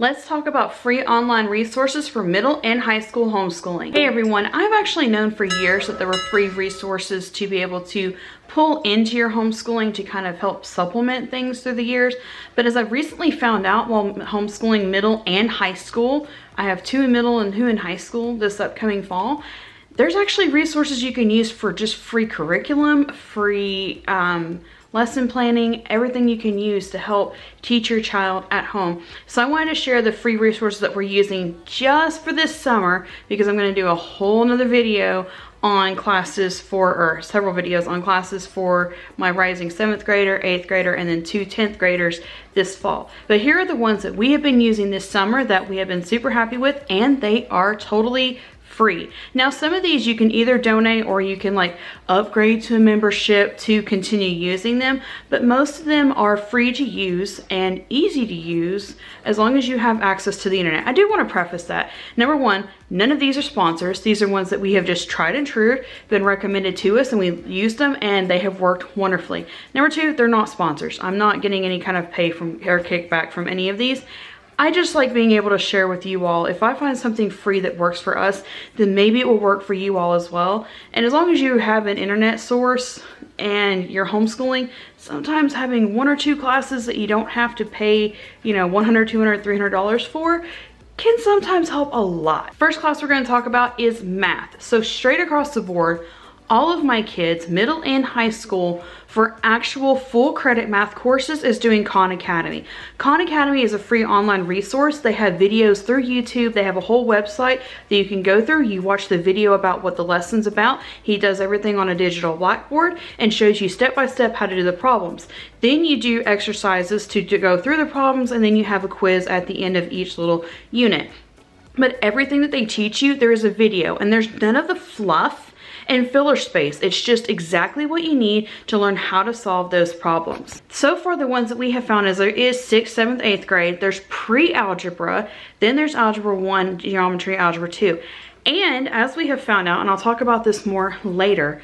Let's talk about free online resources for middle and high school homeschooling. Hey everyone, I've actually known for years that there were free resources to be able to pull into your homeschooling to kind of help supplement things through the years. But as I've recently found out while homeschooling middle and high school, I have 2 in middle and 2 in high school this upcoming fall, there's actually resources you can use for just free curriculum, free lesson planning, everything you can use to help teach your child at home. So I wanted to share the free resources that we're using just for this summer, because I'm going to do a whole nother video on classes for, or several videos on classes for my rising 7th grader, 8th grader, and then 2 10th graders this fall. But here are the ones that we have been using this summer that we have been super happy with, and they are totally free. Now, some of these you can either donate or you can like upgrade to a membership to continue using them, but most of them are free to use and easy to use as long as you have access to the internet. I do want to preface that. Number one, none of these are sponsors. These are ones that we have just tried and true, been recommended to us, and we used them and they have worked wonderfully. Number two, they're not sponsors. I'm not getting any kind of pay from or kickback from any of these. I just like being able to share with you all. If I find something free that works for us, then maybe it will work for you all as well. And as long as you have an internet source and you're homeschooling, sometimes having 1 or 2 classes that you don't have to pay, $100, $200, $300 for can sometimes help a lot. First class we're going to talk about is math. So straight across the board, all of my kids, middle and high school, for actual full credit math courses is doing Khan Academy. Khan Academy is a free online resource. They have videos through YouTube. They have a whole website that you can go through. You watch the video about what the lesson's about. He does everything on a digital blackboard and shows you step by step how to do the problems. Then you do exercises to go through the problems, and then you have a quiz at the end of each little unit. But everything that they teach you, there is a video, and there's none of the fluff and filler space. It's just exactly what you need to learn how to solve those problems. So far, the ones that we have found is there is 6th, 7th, 8th grade. There's pre-algebra. Then there's algebra 1, geometry, algebra 2. And as we have found out, and I'll talk about this more later,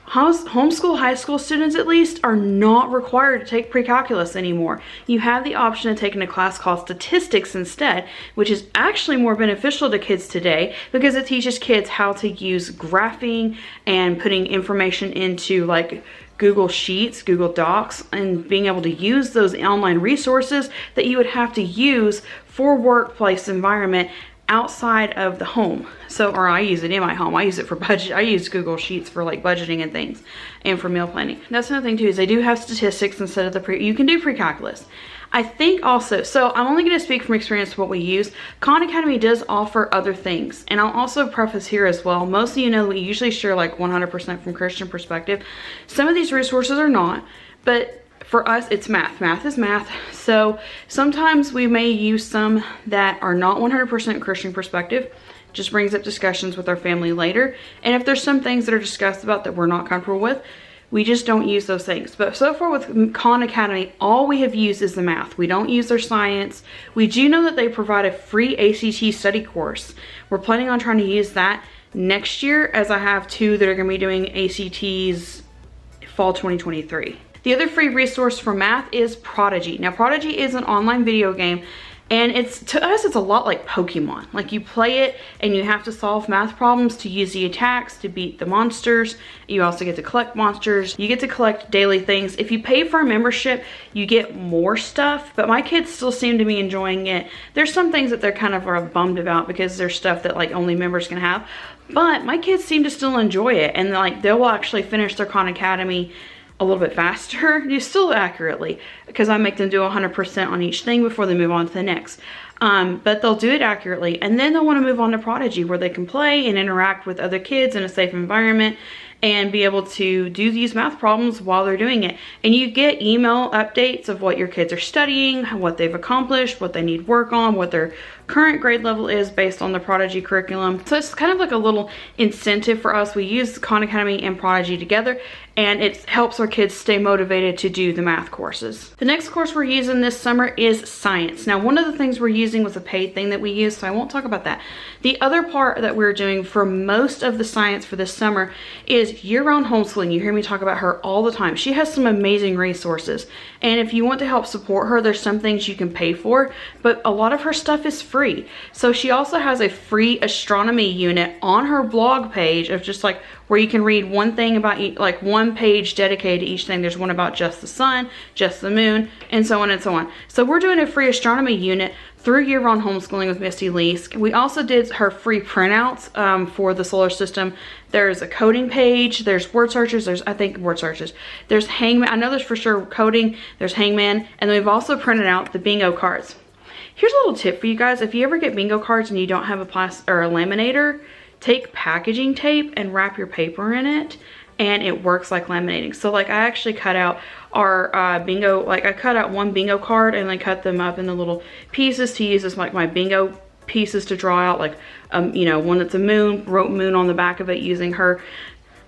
homeschool high school students at least are not required to take pre-calculus anymore. You have the option of taking a class called statistics instead, which is actually more beneficial to kids today because it teaches kids how to use graphing and putting information into like Google Sheets, Google Docs, and being able to use those online resources that you would have to use for workplace environment outside of the home. So, or I use it in my home. I use it for budget. I use Google Sheets for like budgeting and things, and for meal planning. That's another thing too, is they do have statistics instead of you can do pre-calculus. I think also, so I'm only going to speak from experience what we use. Khan Academy does offer other things. And I'll also preface here as well, most of you know we usually share like 100% from Christian perspective. Some of these resources are not, but for us, it's math. Math is math. So sometimes we may use some that are not 100% Christian perspective. Just brings up discussions with our family later. And if there's some things that are discussed about that we're not comfortable with, we just don't use those things. But so far with Khan Academy, all we have used is the math. We don't use their science. We do know that they provide a free ACT study course. We're planning on trying to use that next year, as I have 2 that are going to be doing ACTs fall 2023. The other free resource for math is Prodigy. Now, Prodigy is an online video game, and to us, it's a lot like Pokemon. Like, you play it, and you have to solve math problems to use the attacks to beat the monsters. You also get to collect monsters. You get to collect daily things. If you pay for a membership, you get more stuff, but my kids still seem to be enjoying it. There's some things that they're kind of bummed about because there's stuff that like only members can have, but my kids seem to still enjoy it, and like they will actually finish their Khan Academy a little bit faster, still accurately, because I make them do 100% on each thing before they move on to the next. But they'll do it accurately, and then they'll want to move on to Prodigy, where they can play and interact with other kids in a safe environment and be able to do these math problems while they're doing it. And you get email updates of what your kids are studying, what they've accomplished, what they need work on, what their current grade level is based on the Prodigy curriculum. So it's kind of like a little incentive for us. We use Khan Academy and Prodigy together, and it helps our kids stay motivated to do the math courses. The next course we're using this summer is science. Now, one of the things we're using was a paid thing that we used, so I won't talk about that. The other part that we're doing for most of the science for this summer is is year-round homeschooling. You hear me talk about her all the time. She has some amazing resources. And if you want to help support her, there's some things you can pay for, but a lot of her stuff is free. So she also has a free astronomy unit on her blog page of just like where you can read one thing about like one page dedicated to each thing. There's one about just the sun, just the moon, and so on and so on. So we're doing a free astronomy unit through year-round homeschooling with Misty Leask. We also did her free printouts for the solar system. There's a coding page, there's word searches, there's word searches. There's Hangman, I know there's for sure coding, there's Hangman, and then we've also printed out the bingo cards. Here's a little tip for you guys. If you ever get bingo cards and you don't have a laminator, take packaging tape and wrap your paper in it, and it works like laminating. So like I actually cut out our bingo, like I cut out one bingo card and then cut them up into little pieces to use as like my bingo pieces to draw out, like you know, one that's a moon, wrote moon on the back of it using her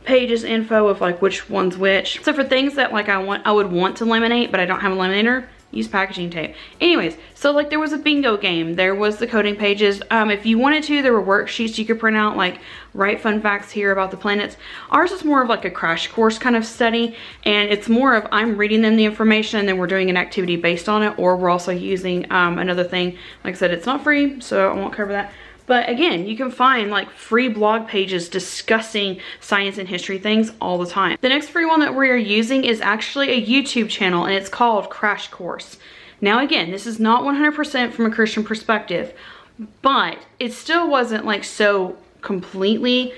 pages info of like which one's which. So for things that like I would want to laminate but I don't have a laminator, use packaging tape. Anyways, so like there was a bingo game, there was the coding pages. If you wanted to, there were worksheets you could print out, like write fun facts here about the planets. Ours is more of like a crash course kind of study, and it's more of I'm reading them the information and then we're doing an activity based on it, or we're also using another thing. Like I said, it's not free, so I won't cover that. But again, you can find like free blog pages discussing science and history things all the time. The next free one that we are using is actually a YouTube channel, and it's called Crash Course. Now again, this is not 100% from a Christian perspective, but it still wasn't like so completely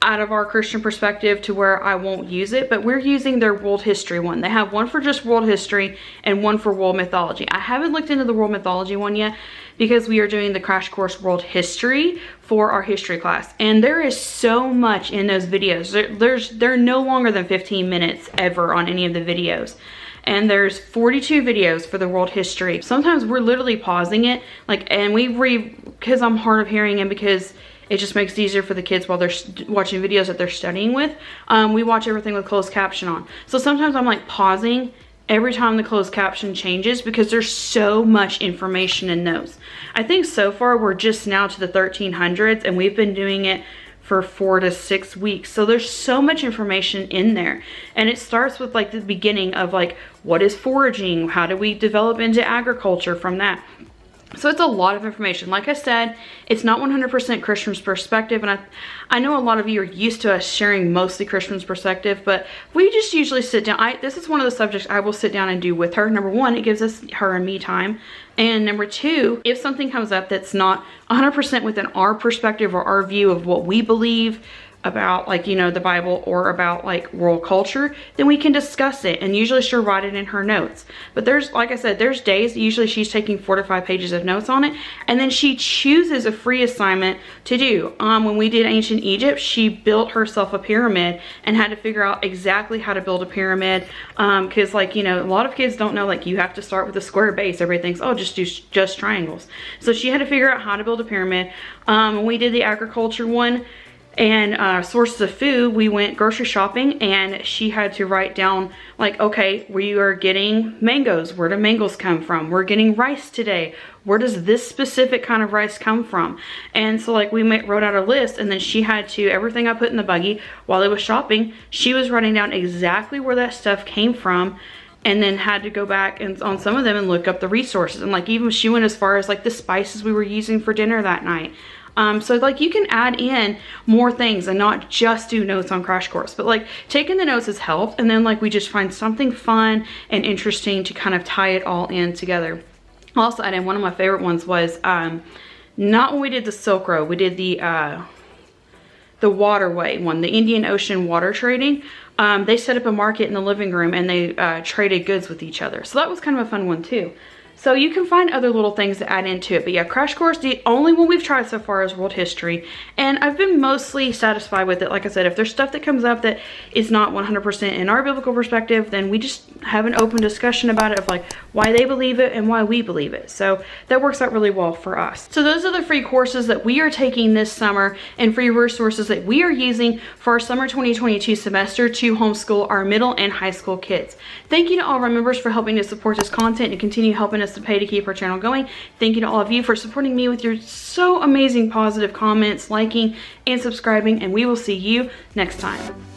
out of our Christian perspective to where I won't use it, but we're using their world history one. They have one for just world history and one for world mythology. I haven't looked into the world mythology one yet because we are doing the Crash Course World History for our history class. And there is so much in those videos. They're no longer than 15 minutes ever on any of the videos. And there's 42 videos for the world history. Sometimes we're literally pausing it, like, and we read, because I'm hard of hearing and because it just makes it easier for the kids while they're watching videos that they're studying with. We watch everything with closed caption on. So sometimes I'm like pausing every time the closed caption changes because there's so much information in those. I think so far we're just now to the 1300s, and we've been doing it for 4 to 6 weeks. So there's so much information in there. And it starts with like the beginning of like, what is foraging? How do we develop into agriculture from that? So it's a lot of information. Like I said, it's not 100% Christian's perspective, and I know a lot of you are used to us sharing mostly Christian's perspective, but we just usually sit down. This is one of the subjects I will sit down and do with her. Number one, it gives her and me time. And number two, if something comes up that's not 100% within our perspective or our view of what we believe about, like, you know, the Bible or about like world culture, then we can discuss it, and usually she'll write it in her notes. But there's, like I said, there's days usually she's taking 4 to 5 pages of notes on it, and then she chooses a free assignment to do. When we did ancient Egypt, she built herself a pyramid and had to figure out exactly how to build a pyramid, because like, you know, a lot of kids don't know, like, you have to start with a square base. Everybody thinks, oh, just do just triangles. So she had to figure out how to build a pyramid. When we did the agriculture one and sources of food, we went grocery shopping, and she had to write down, like, okay, we are getting mangoes. Where do mangoes come from? We're getting rice today. Where does this specific kind of rice come from? And so like we wrote out a list, and then she had to, everything I put in the buggy while I was shopping, she was writing down exactly where that stuff came from, and then had to go back and on some of them and look up the resources. And like even she went as far as like the spices we were using for dinner that night. So like you can add in more things and not just do notes on Crash Course, but like taking the notes has helped, and then like we just find something fun and interesting to kind of tie it all in together. Also, and one of my favorite ones was not when we did the Silk Road, we did the waterway one, the Indian Ocean water trading. They set up a market in the living room, and they traded goods with each other. So that was kind of a fun one too. So you can find other little things to add into it. But yeah, Crash Course, the only one we've tried so far is world history. And I've been mostly satisfied with it. Like I said, if there's stuff that comes up that is not 100% in our biblical perspective, then we just have an open discussion about it of like why they believe it and why we believe it. So that works out really well for us. So those are the free courses that we are taking this summer and free resources that we are using for our summer 2022 semester to homeschool our middle and high school kids. Thank you to all of our members for helping to support this content and continue helping us to pay to keep our channel going. Thank you to all of you for supporting me with your so amazing positive comments, liking, and subscribing, and we will see you next time.